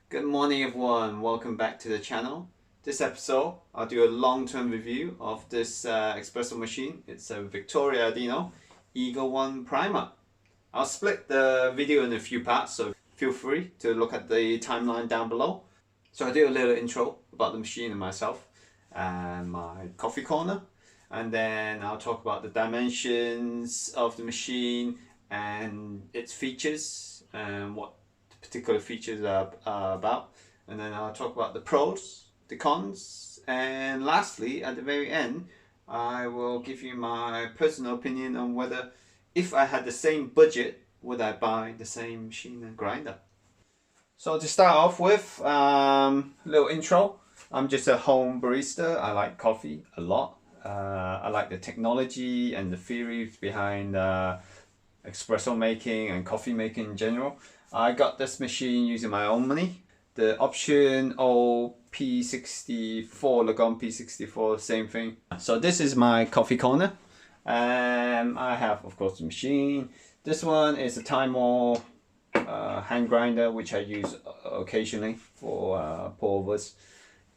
Good morning everyone, welcome back to the channel. This episode I'll do a long-term review of this espresso machine. It's a Victoria Ardiuno E1 Prima. I'll split the video in a few parts, so feel free to look at the timeline down below. So I'll do a little intro about the machine and myself and my coffee corner, and then I'll talk about the dimensions of the machine and its features and what particular features are about, and then I'll talk about the pros, the cons, and lastly at the very end I will give you my personal opinion on whether, if I had the same budget, would I buy the same machine and grinder. So to start off with, a little intro. I'm just a home barista. I like coffee a lot. I like the technology and the theories behind espresso making and coffee making in general. I got this machine using my own money. The option P64, Lagom P64, same thing. So this is my coffee corner. I have, of course, the machine. This one is a Timor hand grinder, which I use occasionally for pour-overs.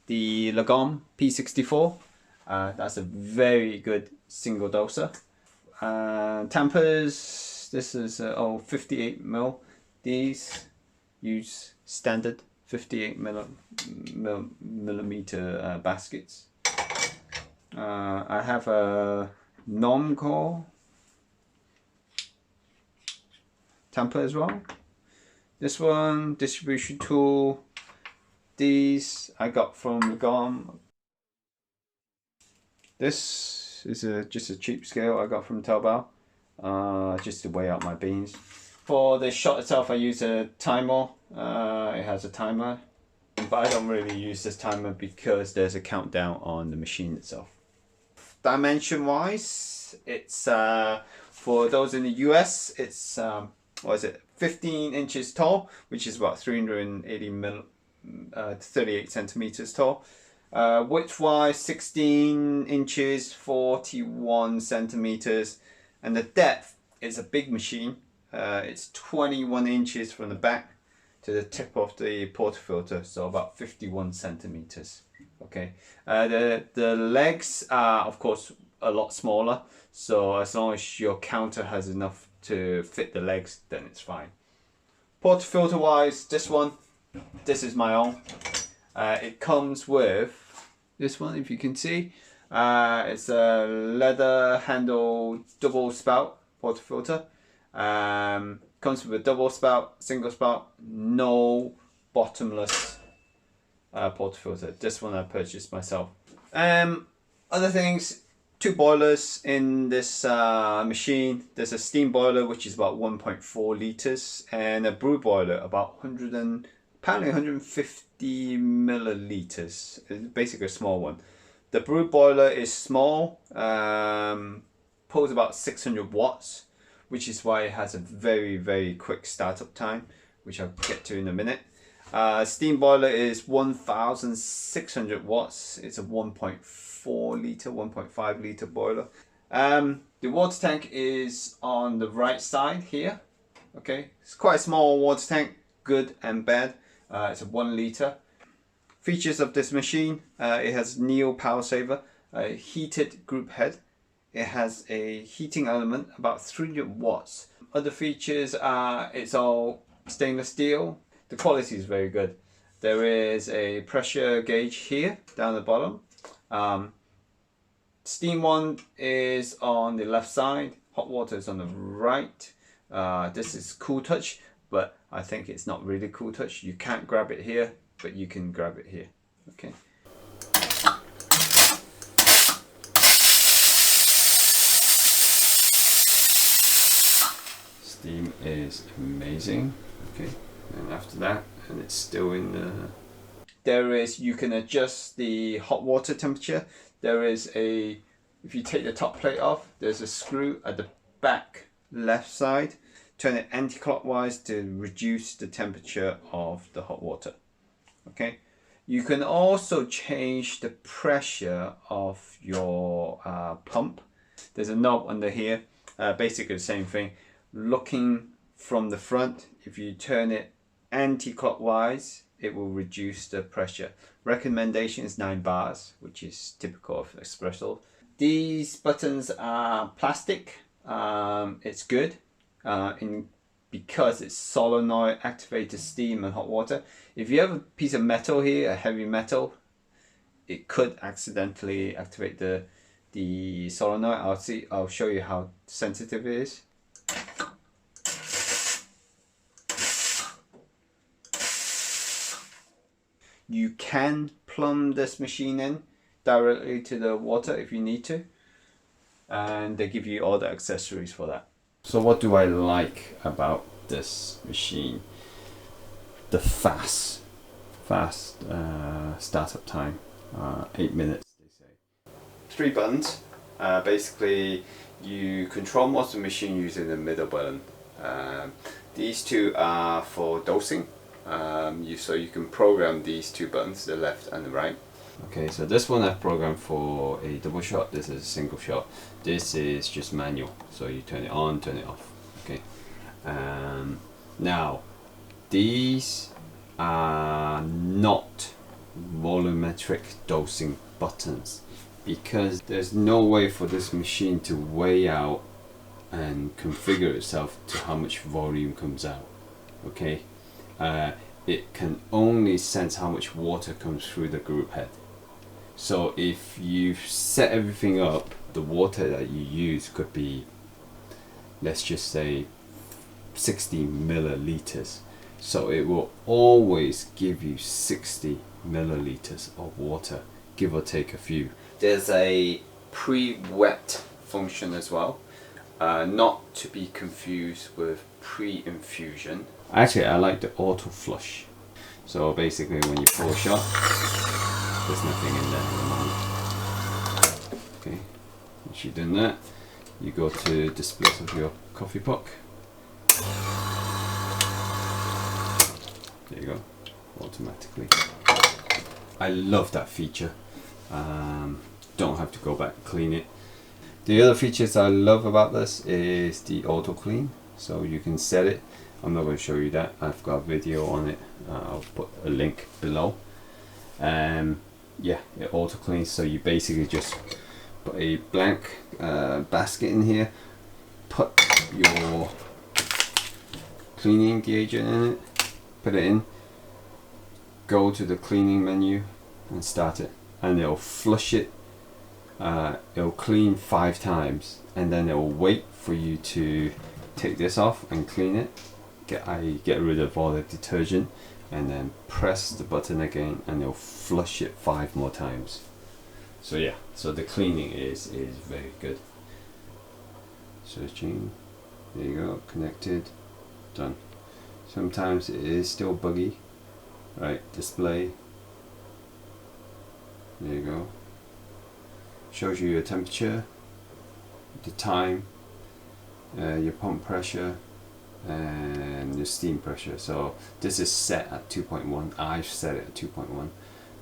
The Lagom P64, that's a very good single doser. Tampers, this is 58mm. These use standard 58mm baskets. I have a non-core tamper as well. This one, distribution tool. These I got from Lagom. This is just a cheap scale I got from Taobao, just to weigh out my beans. For the shot itself, I use a timer. It has a timer, but I don't really use this timer because there's a countdown on the machine itself. Dimension wise, it's for those in the US, it's 15 inches tall, which is about 38 centimeters tall. Width wise, 16 inches, 41 centimeters, and the depth is a big machine. It's 21 inches from the back to the tip of the portafilter, so about 51 centimeters. Okay, the legs are of course a lot smaller, so as long as your counter has enough to fit the legs, then it's fine. Portafilter wise, this is my own. It comes with this one, if you can see. It's a leather handle double spout portafilter. Comes with a double spout, single spout, no bottomless portafilter. This one I purchased myself. Other things, 2 boilers in this machine. There's a steam boiler which is about 1.4 liters, and a brew boiler about 150 milliliters. It's basically a small one. The brew boiler is small, pulls about 600 watts, which is why it has a very quick startup time, which I'll get to in a minute. Steam boiler is 1600 watts. It's a 1.4 liter, 1.5 liter boiler. The water tank is on the right side here. Okay, it's quite a small water tank, good and bad. It's a 1 liter. Features of this machine, it has Neo power saver, a heated group head. It has a heating element about 300 watts. Other features are it's all stainless steel. The quality is very good. There is a pressure gauge here down the bottom. Steam one is on the left side. Hot water is on the right. This is cool touch, but I think it's not really cool touch. You can't grab it here, but you can grab it here. Okay. Steam is amazing. Okay, and after that, and it's still in the... you can adjust the hot water temperature. There is a, if you take the top plate off, there's a screw at the back left side. Turn it anti-clockwise to reduce the temperature of the hot water. Okay, you can also change the pressure of your pump. There's a knob under here, basically the same thing. Looking from the front, if you turn it anti-clockwise, it will reduce the pressure. Recommendation is 9 bars, which is typical of espresso. These buttons are plastic. It's good because it's solenoid activated steam and hot water. If you have a piece of metal here, a heavy metal, it could accidentally activate the solenoid. I'll show you how sensitive it is. You can plumb this machine in directly to the water if you need to, and they give you all the accessories for that. So what do I like about this machine? The fast startup time, 8 minutes they say. 3 buttons. Basically you control most of the machine using the middle button. These 2 are for dosing. So you can program these 2 buttons, the left and the right. Okay, so this one I've programmed for a double shot, this is a single shot. This is just manual, so you turn it on, turn it off. Okay. Now, these are not volumetric dosing buttons because there's no way for this machine to weigh out and configure itself to how much volume comes out. Okay. It can only sense how much water comes through the group head. So if you set everything up, the water that you use could be, let's just say, 60 milliliters. So it will always give you 60 milliliters of water, give or take a few. There's a pre-wet function as well, not to be confused with pre-infusion. Actually, I like the auto flush. So basically when you pour a shot, there's nothing in there at the moment. Okay, once you've done that, you go to the split of your coffee puck. There you go, automatically. I love that feature. Don't have to go back and clean it. The other features I love about this is the auto clean. So you can set it. I'm not going to show you that. I've got a video on it. I'll put a link below. Yeah, it auto cleans. So you basically just put a blank basket in here, put your cleaning detergent in it, put it in, go to the cleaning menu and start it, and it'll flush it. It'll clean 5 times and then it'll wait for you to take this off and clean it. Get rid of all the detergent and then press the button again and it'll flush it 5 more times. So yeah, so the cleaning is very good. Searching, there you go, connected, done. Sometimes it is still buggy. Right, display, there you go. Shows you your temperature, the time, your pump pressure, and your steam pressure. So this is set at 2.1. I've set it at 2.1.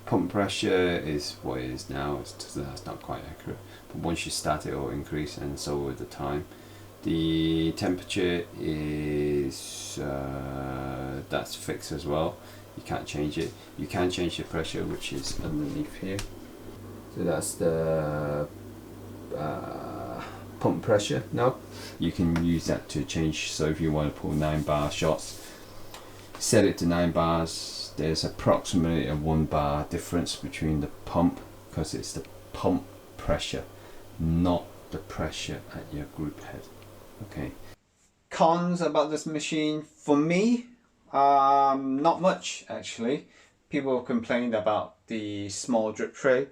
Pump pressure is what it is now. That's not quite accurate, but once you start it, will increase, and so with the time. The temperature is that's fixed as well. You can't change it. You can change the pressure, which is underneath here. So that's the pump pressure. Now you can use that to change. So if you want to pull 9 bar shots, set it to 9 bars. There's approximately a 1 bar difference between the pump, because it's the pump pressure, not the pressure at your group head. Okay. Cons about this machine for me, not much actually. People have complained about the small drip tray.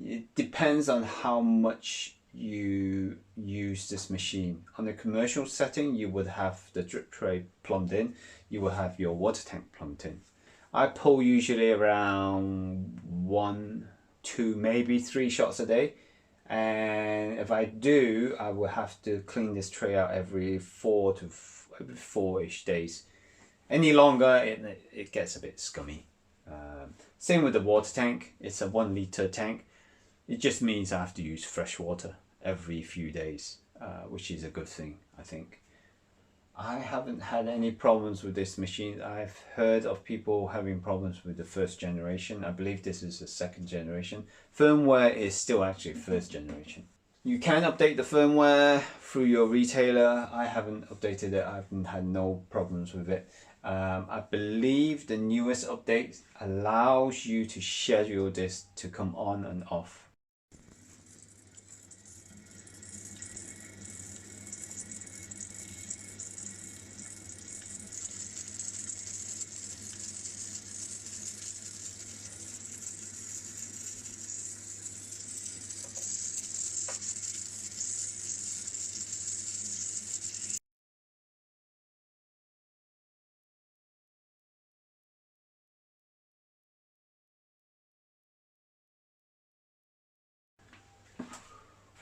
It depends on how much you use this machine. On a commercial setting, you would have the drip tray plumbed in, you will have your water tank plumbed in. I pull usually around 1, 2, maybe 3 shots a day, and if I do, I will have to clean this tray out every 4-ish days. Any longer, it gets a bit scummy. Same with the water tank. It's a 1 litre tank. It just means I have to use fresh water every few days, which is a good thing, I think. I haven't had any problems with this machine. I've heard of people having problems with the first generation. I believe this is the second generation. Firmware is still actually first generation. You can update the firmware through your retailer. I haven't updated it. I've had no problems with it. I believe the newest update allows you to schedule this to come on and off.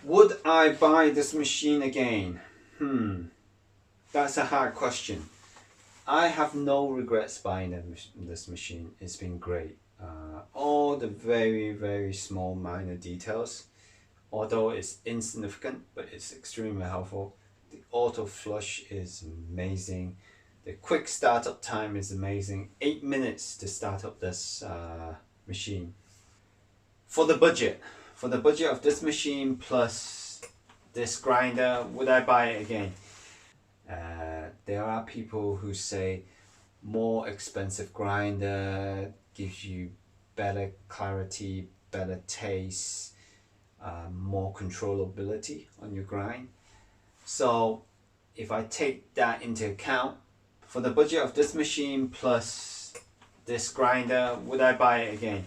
Would I buy this machine again? That's a hard question. I have no regrets buying this machine. It's been great. All the very small minor details, although it's insignificant, but it's extremely helpful. The auto flush is amazing. The quick startup time is amazing. 8 minutes to start up this machine. For the budget of this machine plus this grinder, would I buy it again? There are people who say more expensive grinder gives you better clarity, better taste, more controllability on your grind. So if I take that into account, for the budget of this machine plus this grinder, would I buy it again?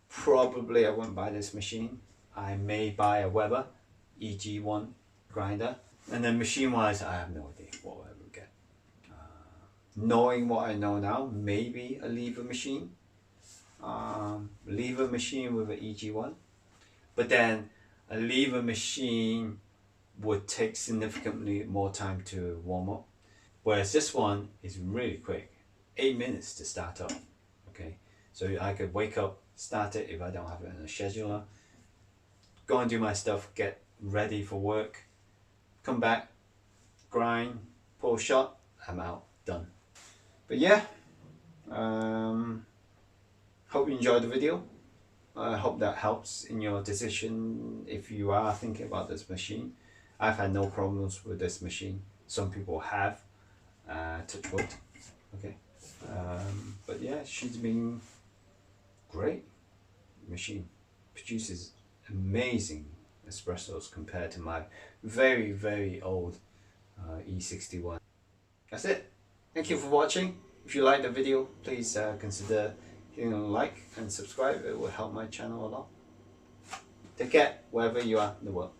Probably I wouldn't buy this machine. I may buy a Weber EG1 grinder, and then machine wise I have no idea what I would get. Knowing what I know now, maybe a lever machine with an EG1, but then a lever machine would take significantly more time to warm up, whereas this one is really quick, 8 minutes to start up. Okay, so I could wake up, start it if I don't have it in a scheduler, go and do my stuff, get ready for work, come back, grind, pull shot, I'm out, done. But yeah, hope you enjoyed the video. I hope that helps in your decision if you are thinking about this machine. I've had no problems with this machine. Some people have, touch wood. Okay, but yeah, she's been great machine. Produces amazing espressos compared to my very old E61. That's it. Thank you for watching. If you like the video, please consider hitting a like and subscribe. It will help my channel a lot. Take care wherever you are in the world.